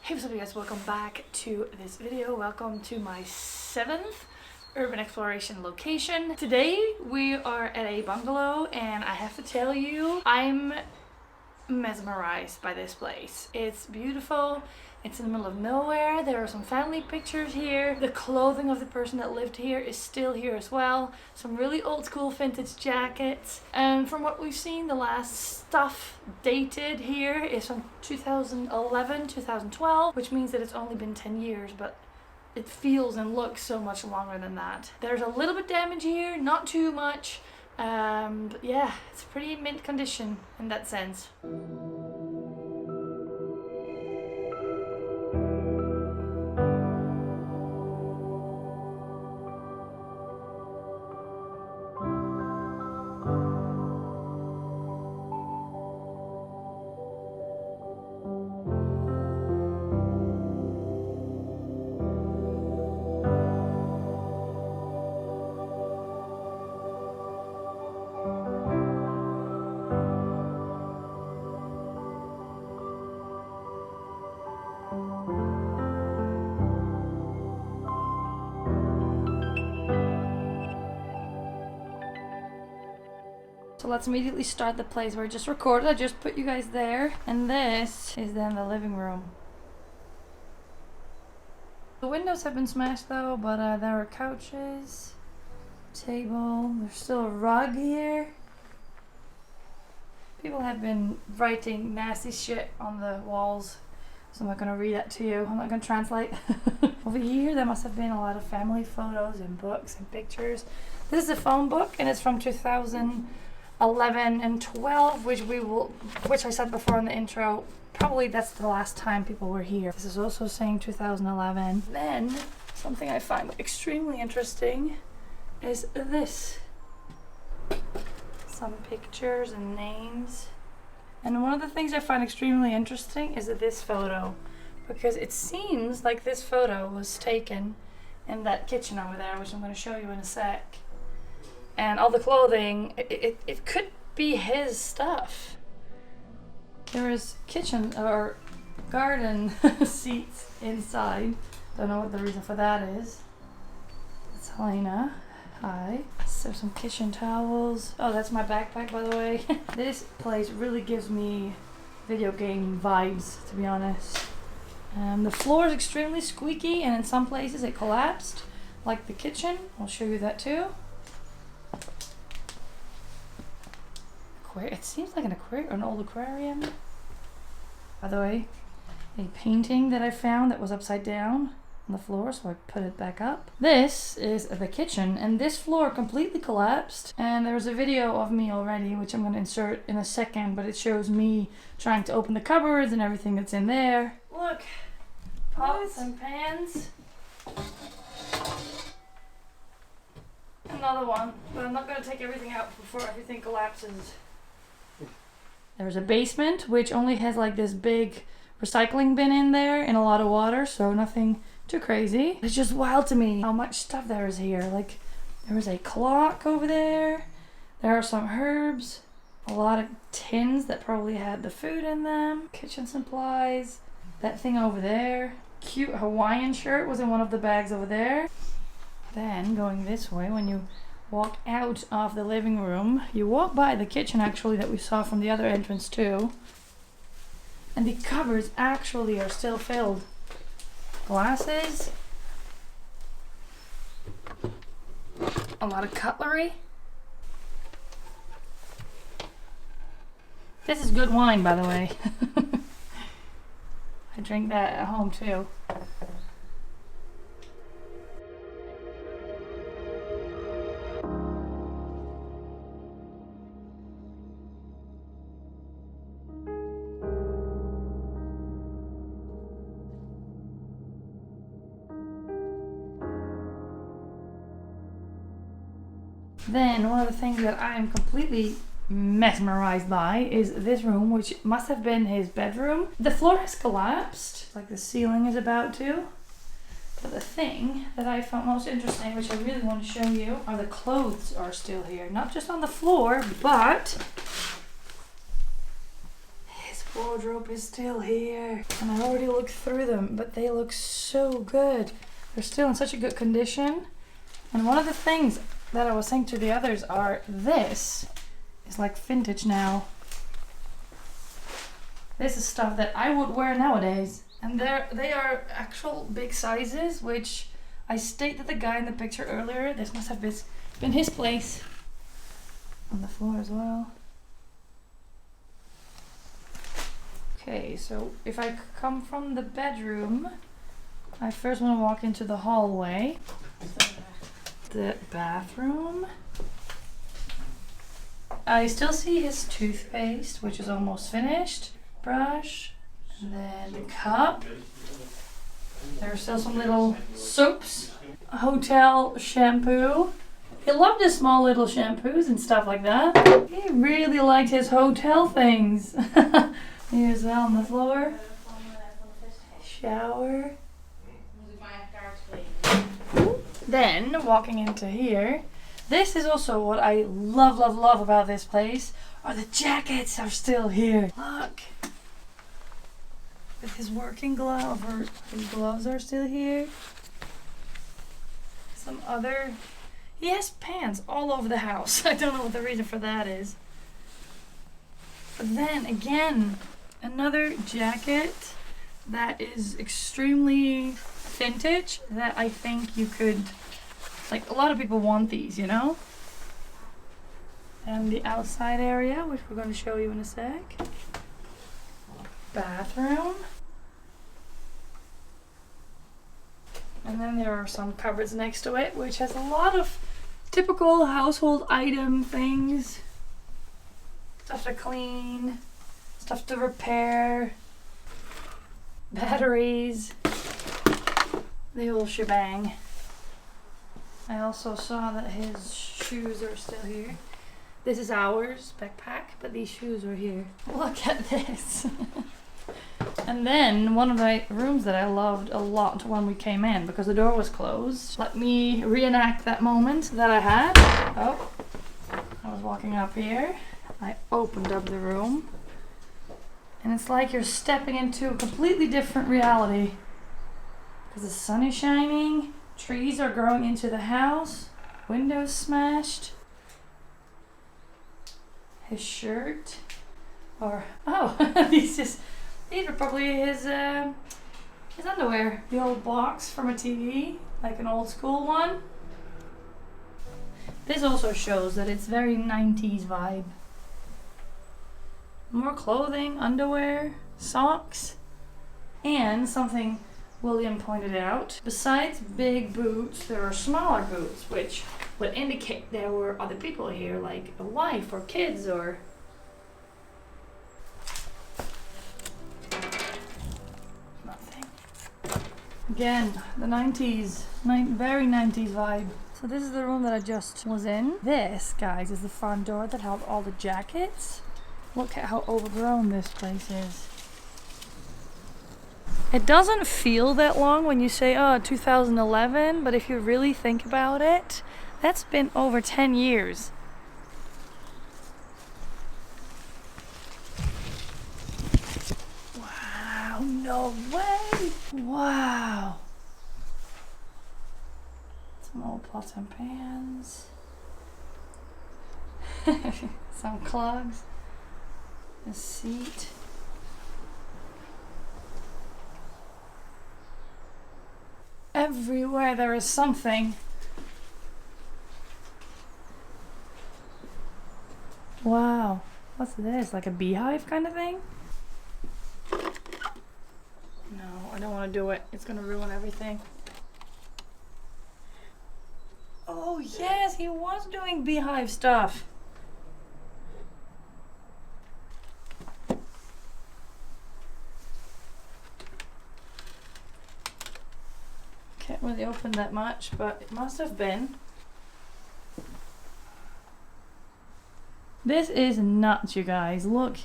Hey, what's up you guys, welcome back to this video. Welcome to my 7th urban exploration location. Today we are at a bungalow and I have to tell you, I'm mesmerized by this place. It's beautiful. It's in the middle of nowhere. There are some family pictures here. The clothing of the person that lived here is still here as well. Some really old school vintage jackets. And from what we've seen, the last stuff dated here is from 2011, 2012, which means that it's only been 10 years, but it feels and looks so much longer than that. There's a little bit damage here, not too much. But yeah, it's pretty mint condition in that sense. So let's immediately start the place where I just recorded. I just put you guys there. And this is then the living room. The windows have been smashed though, but there are couches, table, there's still a rug here. People have been writing nasty shit on the walls, so I'm not going to read that to you. I'm not going to translate. Over here there must have been a lot of family photos and books and pictures. This is a phone book and it's from 2011 and 12, which I said before in the intro, probably that's the last time people were here. This is also saying 2011. Then something I find extremely interesting is this. Some pictures and names. And one of the things I find extremely interesting is this photo, because it seems like this photo was taken in that kitchen over there, which I'm going to show you in a sec. And all the clothing, it could be his stuff. There is kitchen or garden seats inside. Don't know what the reason for that is. It's Helena. Hi. So some kitchen towels. Oh, that's my backpack, by the way. This place really gives me video game vibes, to be honest. The floor is extremely squeaky, and in some places it collapsed, like the kitchen. I'll show you that too. It seems like an old aquarium. By the way, a painting that I found that was upside down on the floor, so I put it back up. This is the kitchen, and this floor completely collapsed. And there's a video of me already, which I'm going to insert in a second, but it shows me trying to open the cupboards and everything that's in there. Look, pots and pans. Another one, but I'm not going to take everything out before everything collapses. There's a basement, which only has like this big recycling bin in there and a lot of water, so nothing too crazy. It's just wild to me how much stuff there is here. Like, there is a clock over there. There are some herbs. A lot of tins that probably had the food in them. Kitchen supplies. That thing over there. Cute Hawaiian shirt was in one of the bags over there. Then, going this way, when you walk out of the living room, you walk by the kitchen actually that we saw from the other entrance too, and the cupboards actually are still filled. Glasses, a lot of cutlery. This is good wine, by the way. I drink that at home too. Then one of the things that I am completely mesmerized by is this room, which must have been his bedroom. The floor has collapsed, like the ceiling is about to. But the thing that I found most interesting, which I really want to show you, are the clothes are still here. Not just on the floor, but his wardrobe is still here. And I already looked through them, but they look so good. They're still in such a good condition. And one of the things that I was saying to the others are this is like vintage now. This is stuff that I would wear nowadays. And they are actual big sizes, which I stated the guy in the picture earlier. This must have been his place. On the floor as well. Okay, so if I come from the bedroom, I first want to walk into the hallway. The bathroom. I still see his toothpaste, which is almost finished. Brush. And then the cup. There are still some little soaps. A hotel shampoo. He loved his small little shampoos and stuff like that. He really liked his hotel things. Here's that on the floor. Shower. Then, walking into here, this is also what I love about this place, are the jackets are still here. Look. With his working glove, or his gloves are still here. Some other, he has pants all over the house. I don't know what the reason for that is. But then again, another jacket that is extremely vintage that I think you could, like, a lot of people want these, you know? And the outside area, which we're going to show you in a sec. Bathroom. And then there are some cupboards next to it, which has a lot of typical household item things. Stuff to clean, stuff to repair, batteries, the whole shebang. I also saw that his shoes are still here. This is ours, backpack, but these shoes are here. Look at this. And then one of the rooms that I loved a lot when we came in, because the door was closed. Let me reenact that moment that I had. Oh, I was walking up here. I opened up the room. And it's like you're stepping into a completely different reality. Because the sun is shining, trees are growing into the house, windows smashed. His shirt, or, oh, these are probably his underwear. The old box from a TV, like an old school one. This also shows that it's very 90s vibe. More clothing, underwear, socks, and something William pointed out. Besides big boots, there are smaller boots, which would indicate there were other people here, like a wife or kids or... nothing. Again, the 90s, very 90s vibe. So this is the room that I just was in. This, guys, is the front door that held all the jackets. Look at how overgrown this place is. It doesn't feel that long when you say, oh, 2011, but if you really think about it, that's been over 10 years. Wow, no way! Wow. Some old pots and pans. Some clogs. A seat. Everywhere there is something. Wow. What's this? Like a beehive kind of thing? No, I don't want to do it. It's going to ruin everything. Oh, yes, he was doing beehive stuff. Can't really open that much, but it must have been. This is nuts, you guys. Look.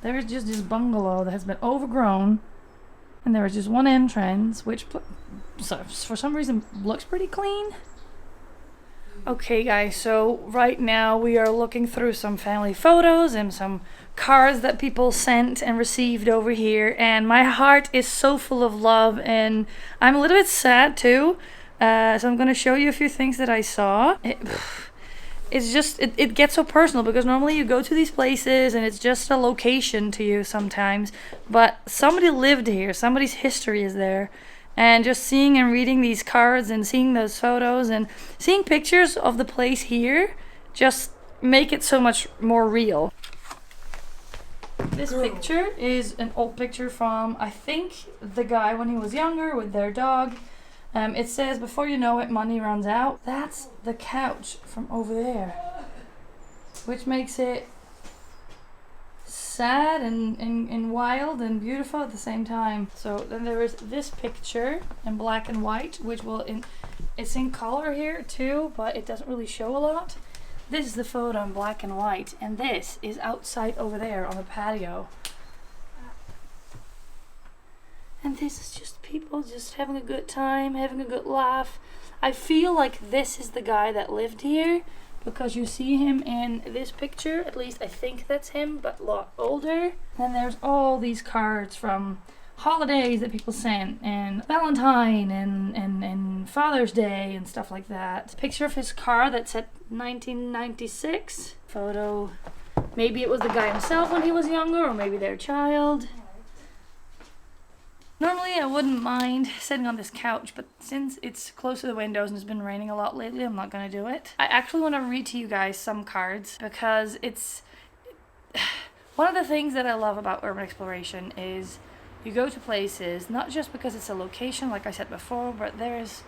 There is just this bungalow that has been overgrown. And there is just one entrance, which for some reason looks pretty clean. Okay guys, so right now we are looking through some family photos and some cards that people sent and received over here, and my heart is so full of love, and I'm a little bit sad too. So I'm gonna show you a few things that I saw. It's just, it gets so personal because normally you go to these places and it's just a location to you sometimes, but somebody lived here, somebody's history is there. And just seeing and reading these cards and seeing those photos and seeing pictures of the place here just make it so much more real. This picture is an old picture from, I think, the guy when he was younger with their dog. It says, before you know it, money runs out. That's the couch from over there, which makes it sad and wild and beautiful at the same time. So then there is this picture in black and white, which it's in color here too, but it doesn't really show a lot. This is the photo in black and white, and this is outside over there on the patio. And this is just people just having a good time, having a good laugh. I feel like this is the guy that lived here, because you see him in this picture, at least I think that's him, but a lot older. Then there's all these cards from holidays that people sent, and Valentine and Father's Day and stuff like that. Picture of his car that said 1996. Photo, maybe it was the guy himself when he was younger, or maybe their child. Normally I wouldn't mind sitting on this couch, but since it's close to the windows and it's been raining a lot lately, I'm not going to do it. I actually want to read to you guys some cards because it's... One of the things that I love about urban exploration is you go to places, not just because it's a location, like I said before, but there's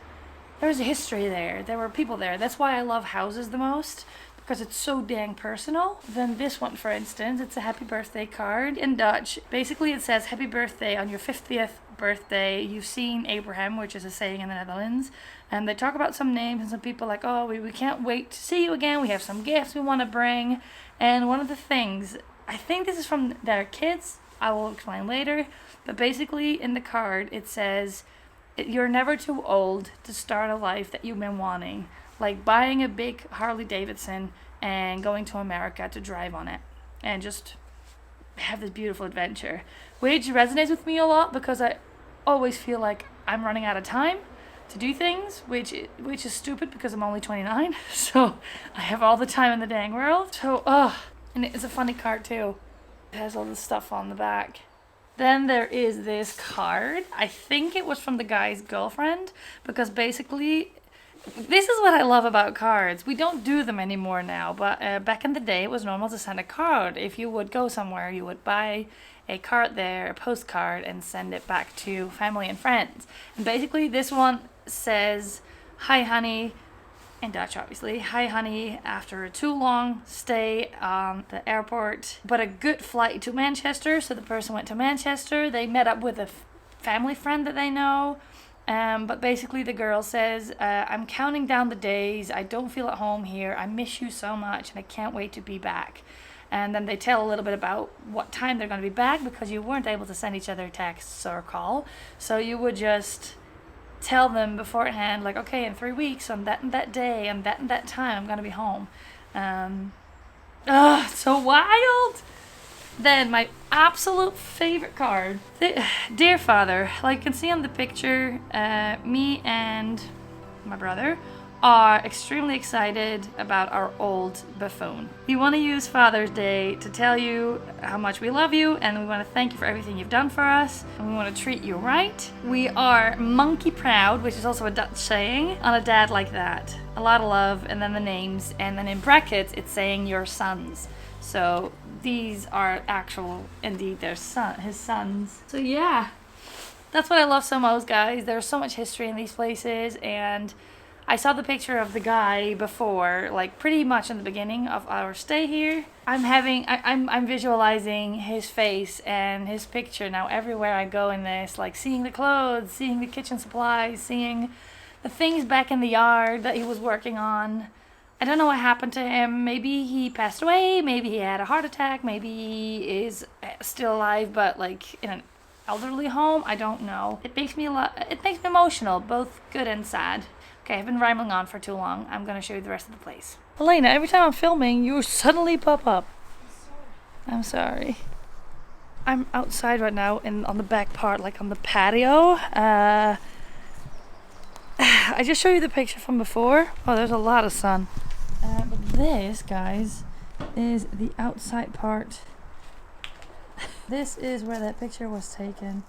a history there. There were people there. That's why I love houses the most, because it's so dang personal. Then this one, for instance, it's a happy birthday card in Dutch. Basically it says, happy birthday on your 50th birthday. You've seen Abraham, which is a saying in the Netherlands. And they talk about some names and some people like, oh, we can't wait to see you again. We have some gifts we want to bring. And one of the things, I think this is from their kids. I will explain later. But basically in the card it says, you're never too old to start a life that you've been wanting. Like buying a big Harley Davidson and going to America to drive on it and just have this beautiful adventure, which resonates with me a lot because I always feel like I'm running out of time to do things, which is stupid because I'm only 29, so I have all the time in the dang world. So, and it's a funny card too. It has all this stuff on the back. Then there is this card. I think it was from the guy's girlfriend, because basically this is what I love about cards. We don't do them anymore now, but back in the day it was normal to send a card. If you would go somewhere, you would buy a card there, a postcard, and send it back to family and friends. And basically this one says, hi honey, in Dutch obviously, hi honey, after a too long stay on the airport, but a good flight to Manchester. So the person went to Manchester, they met up with a family friend that they know. But basically the girl says, I'm counting down the days, I don't feel at home here, I miss you so much and I can't wait to be back. And then they tell a little bit about what time they're going to be back, because you weren't able to send each other texts or call. So you would just tell them beforehand, like, okay, in 3 weeks on that and that day and that time I'm going to be home. It's so wild! Then my absolute favorite card. Dear Father, like you can see on the picture, me and my brother are extremely excited about our old buffoon. We want to use Father's Day to tell you how much we love you, and we want to thank you for everything you've done for us, and we want to treat you right. We are monkey proud, which is also a Dutch saying, on a dad like that. A lot of love, and then the names, and then in brackets it's saying your sons. So these are actual, indeed, his sons. So yeah, that's what I love so most, guys. There's so much history in these places, and I saw the picture of the guy before, like pretty much in the beginning of our stay here. I'm visualizing his face and his picture now everywhere I go in this, like seeing the clothes, seeing the kitchen supplies, seeing the things back in the yard that he was working on. I don't know what happened to him. Maybe he passed away, maybe he had a heart attack, maybe he is still alive, but like in an elderly home. I don't know. It makes me emotional, both good and sad. Okay, I've been rambling on for too long. I'm gonna show you the rest of the place. Helena, every time I'm filming, you suddenly pop up. I'm sorry. I'm outside right now on the back part, like on the patio. I just showed you the picture from before. Oh, there's a lot of sun. But this, guys, is the outside part. This is where that picture was taken.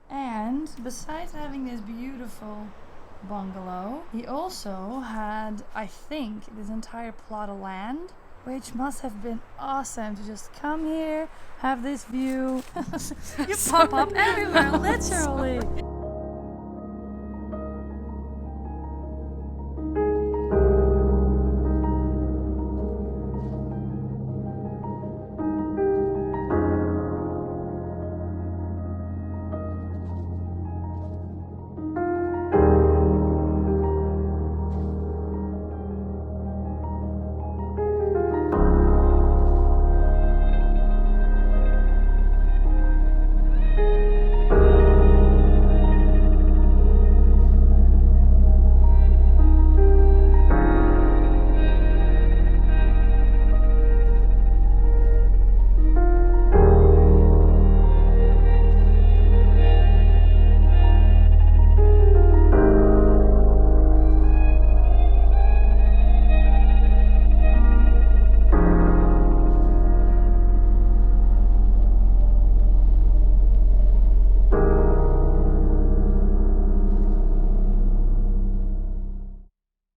And besides having this beautiful bungalow, he also had, I think, this entire plot of land, which must have been awesome to just come here, have this view. You pop up everywhere, literally.